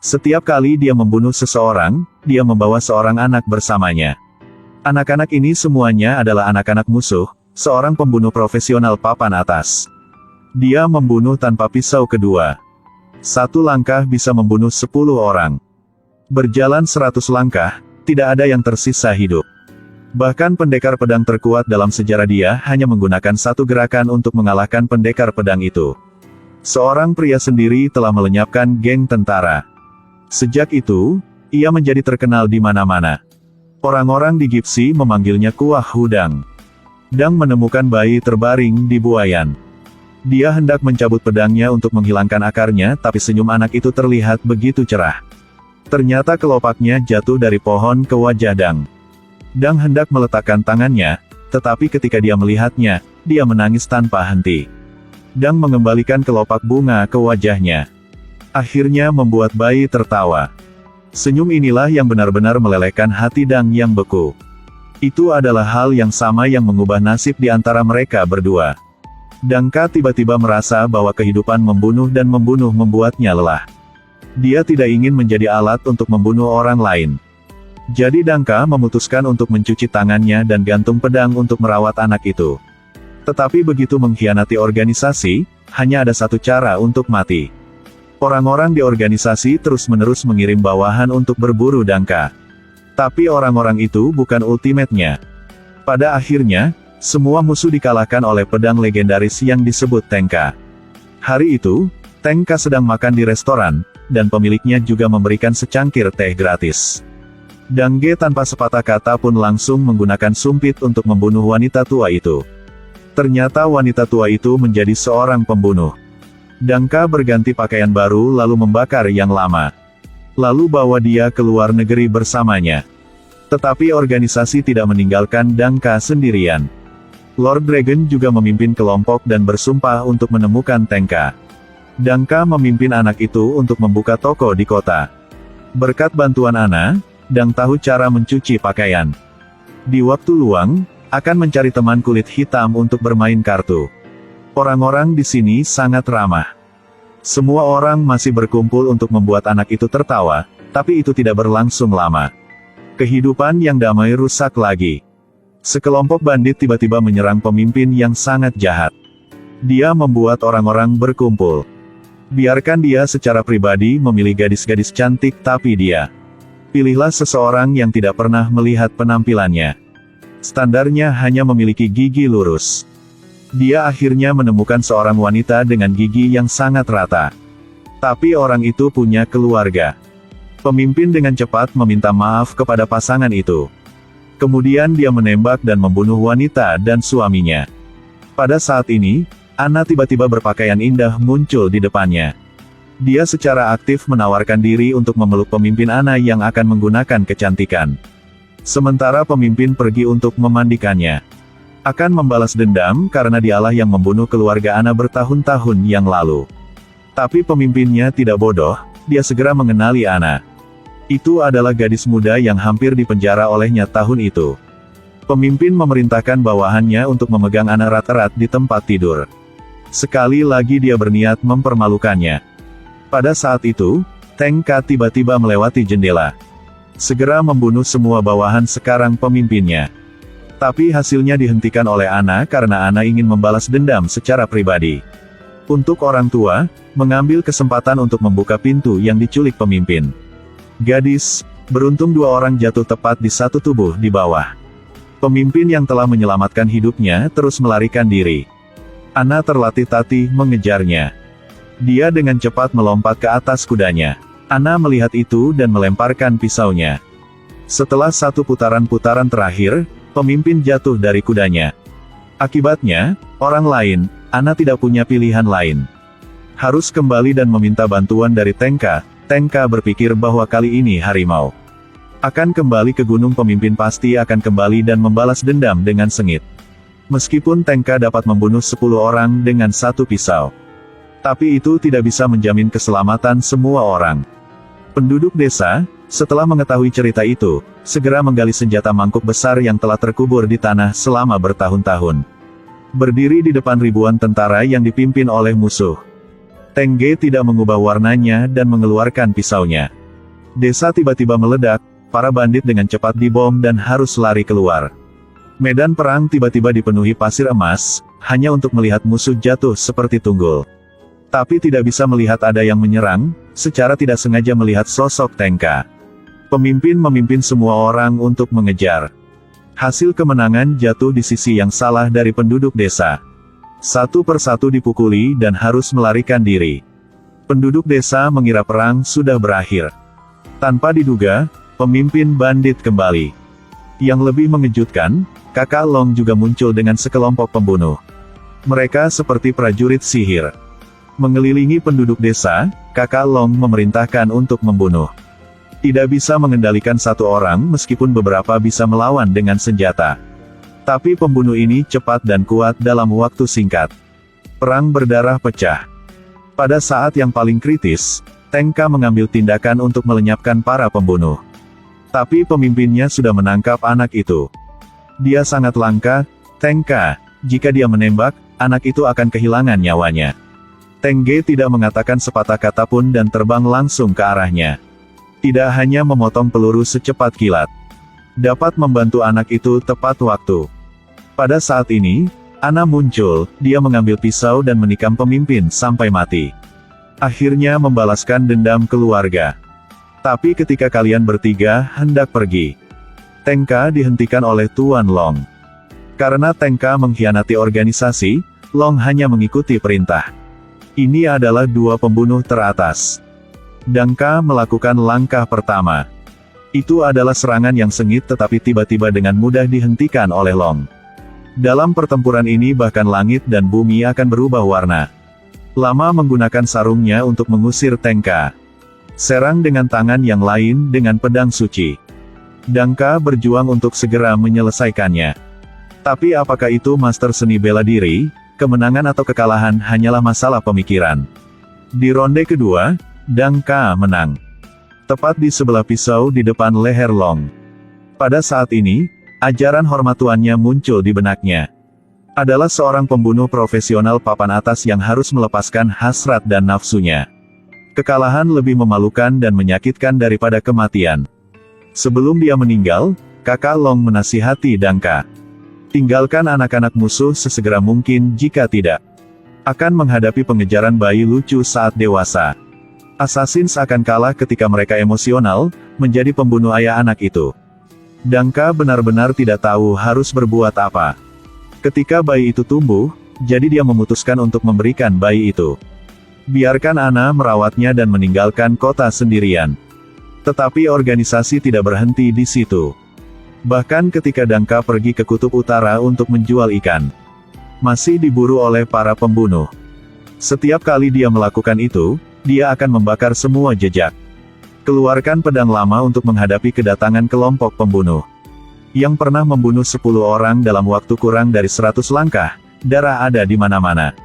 Setiap kali dia membunuh seseorang, dia membawa seorang anak bersamanya. Anak-anak ini semuanya adalah anak-anak musuh, seorang pembunuh profesional papan atas. Dia membunuh tanpa pisau kedua. Satu langkah bisa membunuh 10 orang. Berjalan 100 langkah, tidak ada yang tersisa hidup. Bahkan pendekar pedang terkuat dalam sejarah dia hanya menggunakan satu gerakan untuk mengalahkan pendekar pedang itu. Seorang pria sendiri telah melenyapkan geng tentara. Sejak itu, ia menjadi terkenal di mana-mana. Orang-orang di Gipsy memanggilnya Kuah Hudang. Dang menemukan bayi terbaring di buayan. Dia hendak mencabut pedangnya untuk menghilangkan akarnya, tapi senyum anak itu terlihat begitu cerah. Ternyata kelopaknya jatuh dari pohon ke wajah Dang. Dang hendak meletakkan tangannya, tetapi ketika dia melihatnya, dia menangis tanpa henti. Dang mengembalikan kelopak bunga ke wajahnya. Akhirnya membuat bayi tertawa. Senyum inilah yang benar-benar melelehkan hati Dang yang beku. Itu adalah hal yang sama yang mengubah nasib di antara mereka berdua. Dangka tiba-tiba merasa bahwa kehidupan membunuh dan membunuh membuatnya lelah. Dia tidak ingin menjadi alat untuk membunuh orang lain. Jadi Dangka memutuskan untuk mencuci tangannya dan gantung pedang untuk merawat anak itu. Tetapi begitu mengkhianati organisasi, hanya ada satu cara untuk mati. Orang-orang di organisasi terus-menerus mengirim bawahan untuk berburu Dangka. Tapi orang-orang itu bukan ultimate-nya. Pada akhirnya, semua musuh dikalahkan oleh pedang legendaris yang disebut Tenka. Hari itu, Tenka sedang makan di restoran, dan pemiliknya juga memberikan secangkir teh gratis. Dangge tanpa sepatah kata pun langsung menggunakan sumpit untuk membunuh wanita tua itu. Ternyata wanita tua itu menjadi seorang pembunuh. Dangka berganti pakaian baru lalu membakar yang lama. Lalu bawa dia ke luar negeri bersamanya. Tetapi organisasi tidak meninggalkan Dangka sendirian. Lord Dragon juga memimpin kelompok dan bersumpah untuk menemukan Tenka. Dangka memimpin anak itu untuk membuka toko di kota. Berkat bantuan Ana, Dang tahu cara mencuci pakaian. Di waktu luang, akan mencari teman kulit hitam untuk bermain kartu. Orang-orang di sini sangat ramah. Semua orang masih berkumpul untuk membuat anak itu tertawa, tapi itu tidak berlangsung lama. Kehidupan yang damai rusak lagi. Sekelompok bandit tiba-tiba menyerang pemimpin yang sangat jahat. Dia membuat orang-orang berkumpul. Biarkan dia secara pribadi memilih gadis-gadis cantik, tapi dia pilihlah seseorang yang tidak pernah melihat penampilannya. Standarnya hanya memiliki gigi lurus. Dia akhirnya menemukan seorang wanita dengan gigi yang sangat rata. Tapi orang itu punya keluarga. Pemimpin dengan cepat meminta maaf kepada pasangan itu. Kemudian dia menembak dan membunuh wanita dan suaminya. Pada saat ini, Ana tiba-tiba berpakaian indah muncul di depannya. Dia secara aktif menawarkan diri untuk memeluk pemimpin Ana yang akan menggunakan kecantikan. Sementara pemimpin pergi untuk memandikannya. Akan membalas dendam karena dialah yang membunuh keluarga Ana bertahun-tahun yang lalu. Tapi pemimpinnya tidak bodoh, dia segera mengenali Ana. Itu adalah gadis muda yang hampir dipenjara olehnya tahun itu. Pemimpin memerintahkan bawahannya untuk memegang Ana erat-erat di tempat tidur. Sekali lagi dia berniat mempermalukannya. Pada saat itu, Tenka tiba-tiba melewati jendela. Segera membunuh semua bawahan sekarang pemimpinnya. Tapi hasilnya dihentikan oleh Ana karena Ana ingin membalas dendam secara pribadi. Untuk orang tua, mengambil kesempatan untuk membuka pintu yang diculik pemimpin. Gadis, beruntung 2 orang jatuh tepat di satu tubuh di bawah. Pemimpin yang telah menyelamatkan hidupnya terus melarikan diri. Ana terlatih-tatih mengejarnya. Dia dengan cepat melompat ke atas kudanya. Ana melihat itu dan melemparkan pisaunya. Setelah satu putaran-putaran terakhir, pemimpin jatuh dari kudanya. Akibatnya, orang lain, Ana tidak punya pilihan lain. Harus kembali dan meminta bantuan dari Tenka. Tenka berpikir bahwa kali ini harimau akan kembali ke gunung, pemimpin pasti akan kembali dan membalas dendam dengan sengit. Meskipun Tenka dapat membunuh 10 orang dengan satu pisau. Tapi itu tidak bisa menjamin keselamatan semua orang. Penduduk desa, setelah mengetahui cerita itu, segera menggali senjata mangkuk besar yang telah terkubur di tanah selama bertahun-tahun. Berdiri di depan ribuan tentara yang dipimpin oleh musuh. Tengge tidak mengubah warnanya dan mengeluarkan pisaunya. Desa tiba-tiba meledak, para bandit dengan cepat dibom dan harus lari keluar. Medan perang tiba-tiba dipenuhi pasir emas, hanya untuk melihat musuh jatuh seperti tunggul. Tapi tidak bisa melihat ada yang menyerang, secara tidak sengaja melihat sosok Tengka. Pemimpin memimpin semua orang untuk mengejar. Hasil kemenangan jatuh di sisi yang salah dari penduduk desa. Satu persatu dipukuli dan harus melarikan diri. Penduduk desa mengira perang sudah berakhir. Tanpa diduga, pemimpin bandit kembali. Yang lebih mengejutkan, Kakak Long juga muncul dengan sekelompok pembunuh. Mereka seperti prajurit sihir. Mengelilingi penduduk desa, Kakak Long memerintahkan untuk membunuh. Tidak bisa mengendalikan satu orang meskipun beberapa bisa melawan dengan senjata. Tapi pembunuh ini cepat dan kuat dalam waktu singkat. Perang berdarah pecah. Pada saat yang paling kritis, Tengka mengambil tindakan untuk melenyapkan para pembunuh. Tapi pemimpinnya sudah menangkap anak itu. Dia sangat langka, Tengka, jika dia menembak, anak itu akan kehilangan nyawanya. Tengge tidak mengatakan sepatah kata pun dan terbang langsung ke arahnya. Tidak hanya memotong peluru secepat kilat. Dapat membantu anak itu tepat waktu. Pada saat ini, Ana muncul, dia mengambil pisau dan menikam pemimpin sampai mati. Akhirnya membalaskan dendam keluarga. Tapi ketika kalian bertiga hendak pergi, Tengka dihentikan oleh Tuan Long. Karena Tengka mengkhianati organisasi, Long hanya mengikuti perintah. Ini adalah dua pembunuh teratas. Dangka melakukan langkah pertama. Itu adalah serangan yang sengit tetapi tiba-tiba dengan mudah dihentikan oleh Long. Dalam pertempuran ini bahkan langit dan bumi akan berubah warna. Lama menggunakan sarungnya untuk mengusir Tengka. Serang dengan tangan yang lain dengan pedang suci. Dangka berjuang untuk segera menyelesaikannya. Tapi apakah itu master seni bela diri, kemenangan atau kekalahan hanyalah masalah pemikiran. Di ronde kedua, Dangka menang. Tepat di sebelah pisau di depan leher Long. Pada saat ini, ajaran hormat tuannya muncul di benaknya. Adalah seorang pembunuh profesional papan atas yang harus melepaskan hasrat dan nafsunya. Kekalahan lebih memalukan dan menyakitkan daripada kematian. Sebelum dia meninggal, Kakak Long menasihati Dangka. Tinggalkan anak-anak musuh sesegera mungkin jika tidak. Akan menghadapi pengejaran bayi lucu saat dewasa. Assassins akan kalah ketika mereka emosional, menjadi pembunuh ayah anak itu. Dangka benar-benar tidak tahu harus berbuat apa. Ketika bayi itu tumbuh, jadi dia memutuskan untuk memberikan bayi itu. Biarkan Ana merawatnya dan meninggalkan kota sendirian. Tetapi organisasi tidak berhenti di situ. Bahkan ketika Dangka pergi ke kutub utara untuk menjual ikan, masih diburu oleh para pembunuh. Setiap kali dia melakukan itu, dia akan membakar semua jejak. Keluarkan pedang lama untuk menghadapi kedatangan kelompok pembunuh. Yang pernah membunuh 10 orang dalam waktu kurang dari 100 langkah, darah ada di mana-mana.